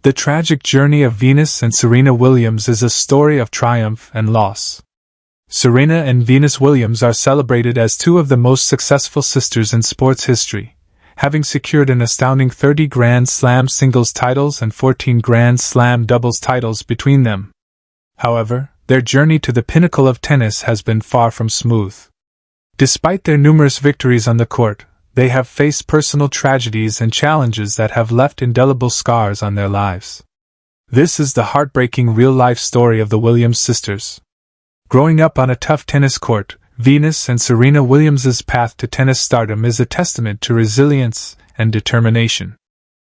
The tragic journey of Venus and Serena Williams is a story of triumph and loss. Serena and Venus Williams are celebrated as two of the most successful sisters in sports history, having secured an astounding 30 Grand Slam singles titles and 14 Grand Slam doubles titles between them. However, their journey to the pinnacle of tennis has been far from smooth. Despite their numerous victories on the court, they have faced personal tragedies and challenges that have left indelible scars on their lives. This is the heartbreaking real-life story of the Williams sisters. Growing up on a tough tennis court, Venus and Serena Williams' path to tennis stardom is a testament to resilience and determination.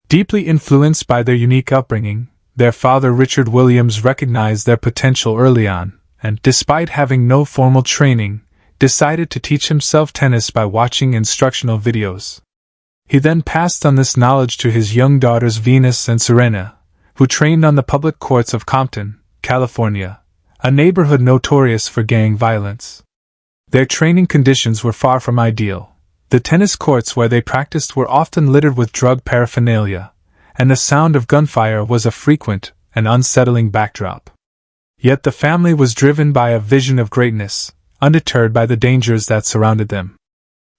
Deeply influenced by their unique upbringing, their father Richard Williams recognized their potential early on, and, despite having no formal training, decided to teach himself tennis by watching instructional videos. He then passed on this knowledge to his young daughters Venus and Serena, who trained on the public courts of Compton, California, a neighborhood notorious for gang violence. Their training conditions were far from ideal. The tennis courts where they practiced were often littered with drug paraphernalia, and the sound of gunfire was a frequent and unsettling backdrop. Yet the family was driven by a vision of greatness, undeterred by the dangers that surrounded them.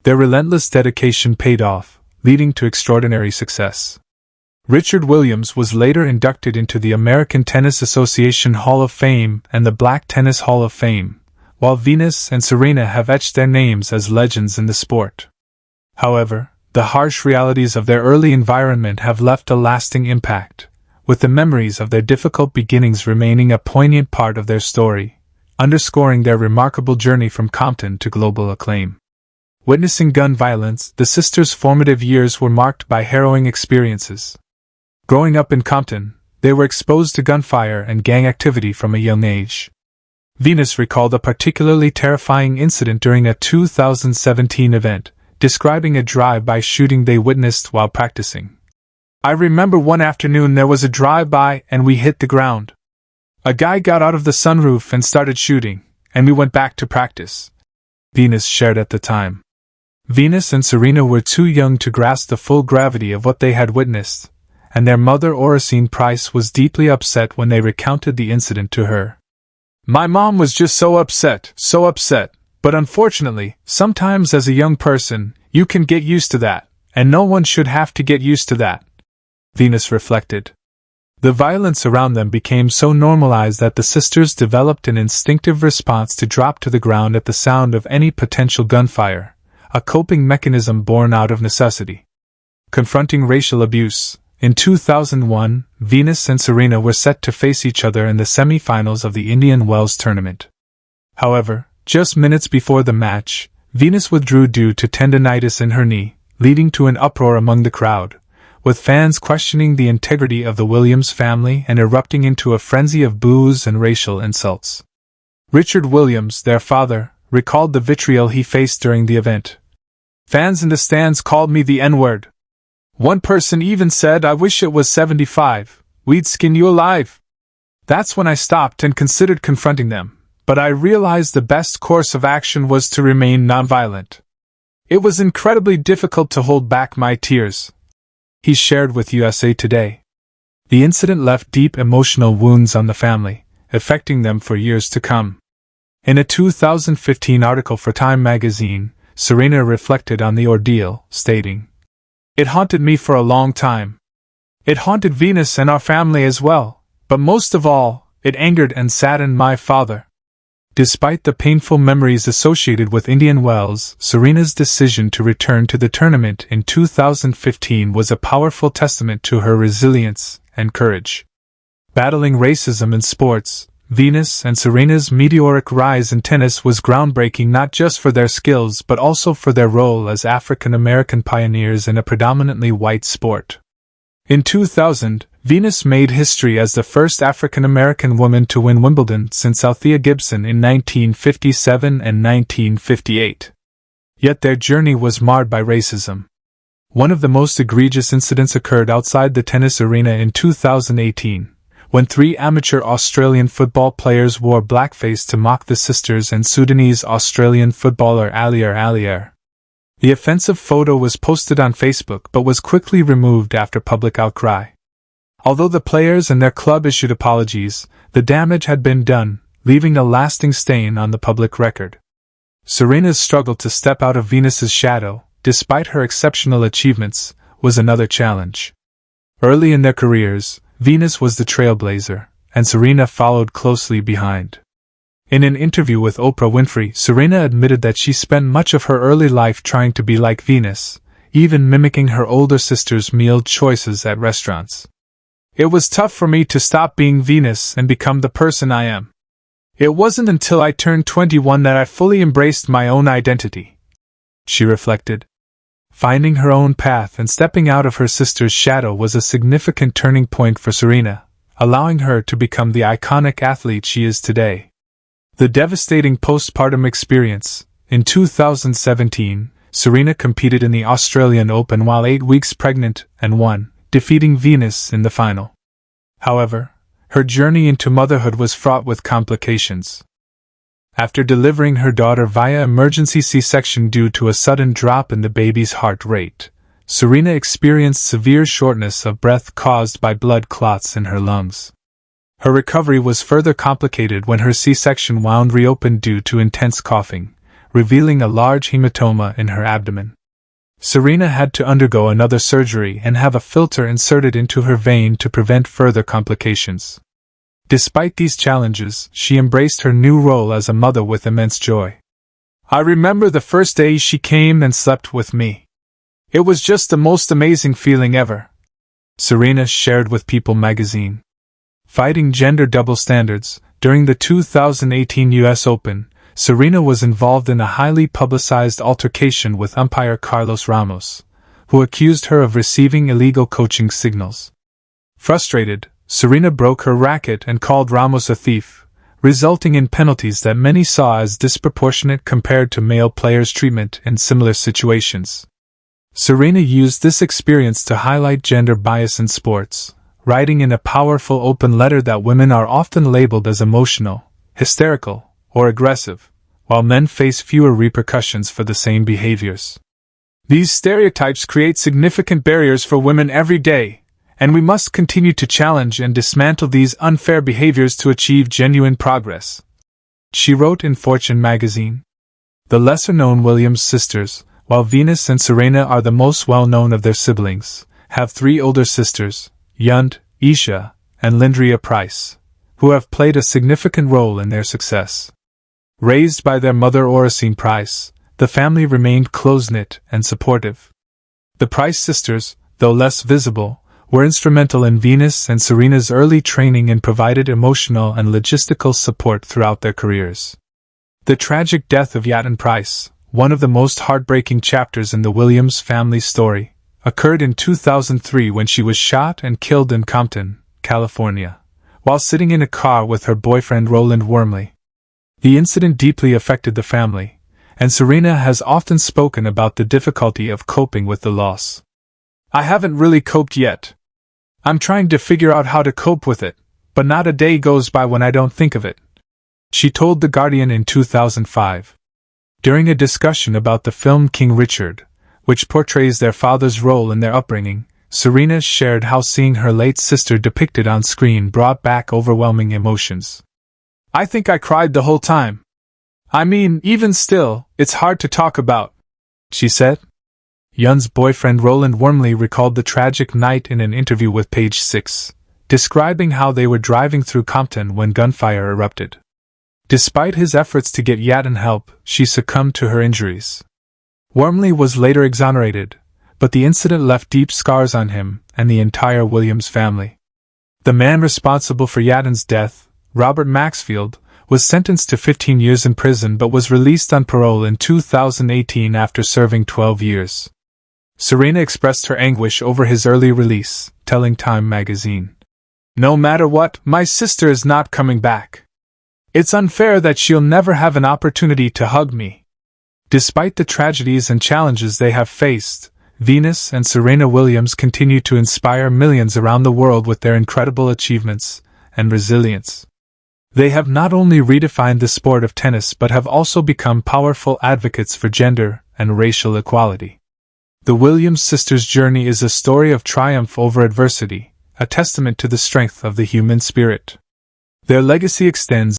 Their relentless dedication paid off, leading to extraordinary success. Richard Williams was later inducted into the American Tennis Association Hall of Fame and the Black Tennis Hall of Fame, while Venus and Serena have etched their names as legends in the sport. However, the harsh realities of their early environment have left a lasting impact, with the memories of their difficult beginnings remaining a poignant part of their story, underscoring their remarkable journey from Compton to global acclaim. Witnessing gun violence, the sisters' formative years were marked by harrowing experiences. Growing up in Compton, they were exposed to gunfire and gang activity from a young age. Venus recalled a particularly terrifying incident during a 2017 event, describing a drive-by shooting they witnessed while practicing. "I remember one afternoon there was a drive-by and we hit the ground. A guy got out of the sunroof and started shooting, and we went back to practice," Venus shared at the time. Venus and Serena were too young to grasp the full gravity of what they had witnessed, and their mother Oracene Price was deeply upset when they recounted the incident to her. "My mom was just so upset, but unfortunately, sometimes as a young person, you can get used to that, and no one should have to get used to that," Venus reflected. The violence around them became so normalized that the sisters developed an instinctive response to drop to the ground at the sound of any potential gunfire, a coping mechanism born out of necessity. Confronting racial abuse, in 2001, Venus and Serena were set to face each other in the semi-finals of the Indian Wells tournament. However, just minutes before the match, Venus withdrew due to tendinitis in her knee, leading to an uproar among the crowd, with fans questioning the integrity of the Williams family and erupting into a frenzy of boos and racial insults. Richard Williams, their father, recalled the vitriol he faced during the event. "Fans in the stands called me the N-word. One person even said, 'I wish it was 75, we'd skin you alive.' That's when I stopped and considered confronting them, but I realized the best course of action was to remain nonviolent. It was incredibly difficult to hold back my tears," he shared with USA Today. The incident left deep emotional wounds on the family, affecting them for years to come. In a 2015 article for Time magazine, Serena reflected on the ordeal, stating, "It haunted me for a long time. It haunted Venus and our family as well, but most of all, it angered and saddened my father." Despite the painful memories associated with Indian Wells, Serena's decision to return to the tournament in 2015 was a powerful testament to her resilience and courage. Battling racism in sports, Venus and Serena's meteoric rise in tennis was groundbreaking not just for their skills but also for their role as African American pioneers in a predominantly white sport. In 2000, Venus made history as the first African American woman to win Wimbledon since Althea Gibson in 1957 and 1958. Yet their journey was marred by racism. One of the most egregious incidents occurred outside the tennis arena in 2018, when 3 amateur Australian football players wore blackface to mock the sisters and Sudanese-Australian footballer Alier. The offensive photo was posted on Facebook but was quickly removed after public outcry. Although the players and their club issued apologies, the damage had been done, leaving a lasting stain on the public record. Serena's struggle to step out of Venus's shadow, despite her exceptional achievements, was another challenge. Early in their careers, Venus was the trailblazer, and Serena followed closely behind. In an interview with Oprah Winfrey, Serena admitted that she spent much of her early life trying to be like Venus, even mimicking her older sister's meal choices at restaurants. "It was tough for me to stop being Venus and become the person I am. It wasn't until I turned 21 that I fully embraced my own identity," she reflected. Finding her own path and stepping out of her sister's shadow was a significant turning point for Serena, allowing her to become the iconic athlete she is today. The devastating postpartum experience. In 2017, Serena competed in the Australian Open while 8 weeks pregnant and won, defeating Venus in the final. However, her journey into motherhood was fraught with complications. After delivering her daughter via emergency C-section due to a sudden drop in the baby's heart rate, Serena experienced severe shortness of breath caused by blood clots in her lungs. Her recovery was further complicated when her C-section wound reopened due to intense coughing, revealing a large hematoma in her abdomen. Serena had to undergo another surgery and have a filter inserted into her vein to prevent further complications. Despite these challenges, she embraced her new role as a mother with immense joy. "I remember the first day she came and slept with me. It was just the most amazing feeling ever," Serena shared with People magazine. Fighting gender double standards, during the 2018 US Open, Serena was involved in a highly publicized altercation with umpire Carlos Ramos, who accused her of receiving illegal coaching signals. Frustrated, Serena broke her racket and called Ramos a thief, resulting in penalties that many saw as disproportionate compared to male players' treatment in similar situations. Serena used this experience to highlight gender bias in sports, writing in a powerful open letter that women are often labeled as emotional, hysterical, or aggressive, while men face fewer repercussions for the same behaviors. "These stereotypes create significant barriers for women every day, and we must continue to challenge and dismantle these unfair behaviors to achieve genuine progress," she wrote in Fortune magazine. The lesser-known Williams sisters, while Venus and Serena are the most well-known of their siblings, have 3 older sisters, Yunt, Isha, and Lindria Price, who have played a significant role in their success. Raised by their mother Oracene Price, the family remained close-knit and supportive. The Price sisters, though less visible, were instrumental in Venus and Serena's early training and provided emotional and logistical support throughout their careers. The tragic death of Yatin Price, one of the most heartbreaking chapters in the Williams family story, occurred in 2003 when she was shot and killed in Compton, California, while sitting in a car with her boyfriend Roland Wormley. The incident deeply affected the family, and Serena has often spoken about the difficulty of coping with the loss. "I haven't really coped yet. I'm trying to figure out how to cope with it, but not a day goes by when I don't think of it," she told The Guardian in 2005. During a discussion about the film King Richard, which portrays their father's role in their upbringing, Serena shared how seeing her late sister depicted on screen brought back overwhelming emotions. "I think I cried the whole time. I mean, even still, it's hard to talk about," she said. Yunt's boyfriend Roland Wormley recalled the tragic night in an interview with Page 6, describing how they were driving through Compton when gunfire erupted. Despite his efforts to get Yatin help, she succumbed to her injuries. Wormley was later exonerated, but the incident left deep scars on him and the entire Williams family. The man responsible for Yatin's death, Robert Maxfield, was sentenced to 15 years in prison but was released on parole in 2018 after serving 12 years. Serena expressed her anguish over his early release, telling Time magazine, "No matter what, my sister is not coming back. It's unfair that she'll never have an opportunity to hug me." Despite the tragedies and challenges they have faced, Venus and Serena Williams continue to inspire millions around the world with their incredible achievements and resilience. They have not only redefined the sport of tennis but have also become powerful advocates for gender and racial equality. The Williams sisters' journey is a story of triumph over adversity, a testament to the strength of the human spirit. Their legacy extends